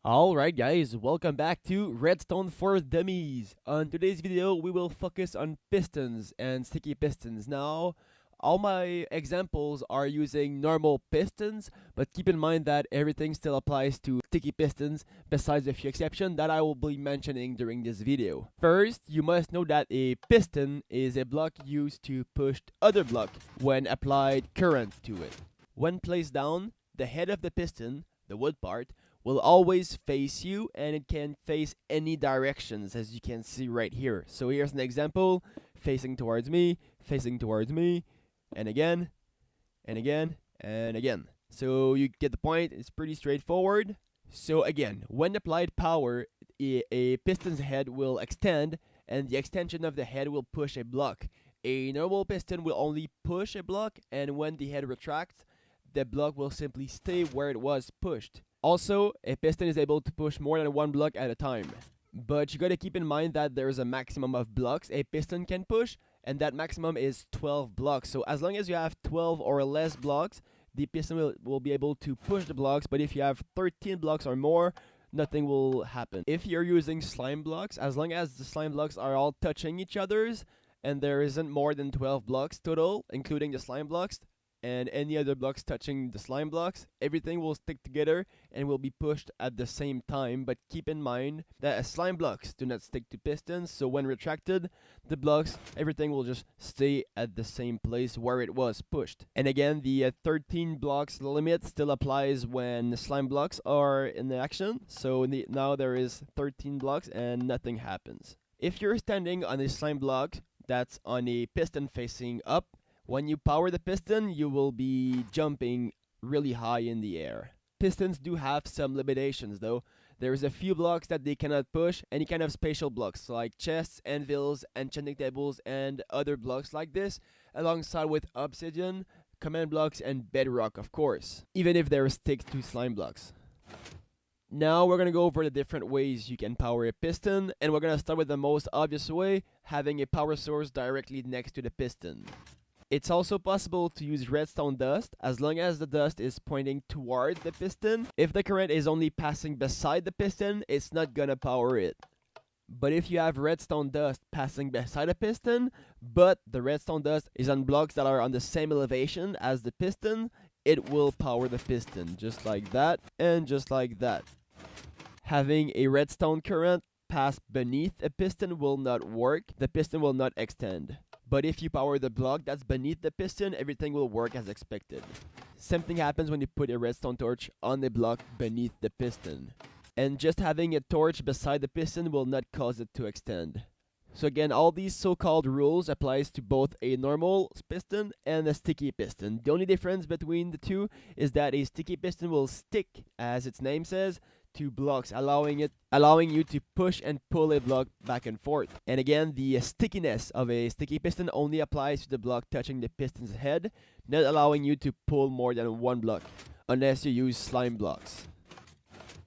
Alright guys, welcome back to Redstone for Dummies. On today's video, we will focus on pistons and sticky pistons. Now, all my examples are using normal pistons, but keep in mind that everything still applies to sticky pistons besides a few exceptions that I will be mentioning during this video. First, you must know that a piston is a block used to push other block when applied current to it. When placed down, the head of the piston, the wood part, will always face you, and it can face any directions, as you can see right here. So here's an example: facing towards me, and again, and again, and again. So you get the point. It's pretty straightforward. So again, when applied power, a piston's head will extend, and the extension of the head will push a block. A normal piston will only push a block, and when the head retracts, the block will simply stay where it was pushed. Also, a piston is able to push more than one block at a time. But you gotta keep in mind that there is a maximum of blocks a piston can push, and that maximum is 12 blocks. So as long as you have 12 or less blocks, the piston will be able to push the blocks, but if you have 13 blocks or more, nothing will happen. If you're using slime blocks, as long as the slime blocks are all touching each other's, and there isn't more than 12 blocks total, including the slime blocks, and any other blocks touching the slime blocks, everything will stick together and will be pushed at the same time. But keep in mind that slime blocks do not stick to pistons, so when retracted, the blocks, everything will just stay at the same place where it was pushed. And again, the 13 blocks limit still applies when the slime blocks are in action. So now there is 13 blocks and nothing happens. If you're standing on a slime block that's on a piston facing up, when you power the piston, you will be jumping really high in the air. Pistons do have some limitations though. There's a few blocks that they cannot push, any kind of spatial blocks like chests, anvils, enchanting tables, and other blocks like this, alongside with obsidian, command blocks, and bedrock, of course, even if they're stick to slime blocks. Now we're going to go over the different ways you can power a piston, and we're going to start with the most obvious way, having a power source directly next to the piston. It's also possible to use redstone dust as long as the dust is pointing towards the piston. If the current is only passing beside the piston, it's not gonna power it. But if you have redstone dust passing beside a piston, but the redstone dust is on blocks that are on the same elevation as the piston, it will power the piston, just like that and just like that. Having a redstone current pass beneath a piston will not work. The piston will not extend. But if you power the block that's beneath the piston, everything will work as expected. Same thing happens when you put a redstone torch on the block beneath the piston. And just having a torch beside the piston will not cause it to extend. So again, all these so-called rules applies to both a normal piston and a sticky piston. The only difference between the two is that a sticky piston will stick, as its name says, to blocks, allowing you to push and pull a block back and forth. And again, the stickiness of a sticky piston only applies to the block touching the piston's head, not allowing you to pull more than one block, unless you use slime blocks.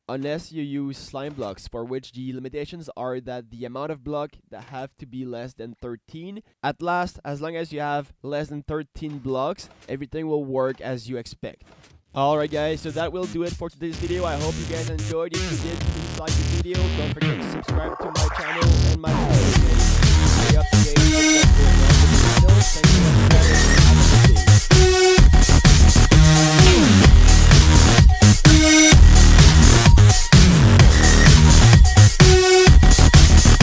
For which the limitations are that the amount of block that have to be less than 13. At last, as long as you have less than 13 blocks, everything will work as you expect. Alright guys, so that will do it for today's video. I hope you guys enjoyed. If you did, please like the video. Don't forget to subscribe to my channel and my channel. Stay up to date with what's going on with the channel. Thank you for watching.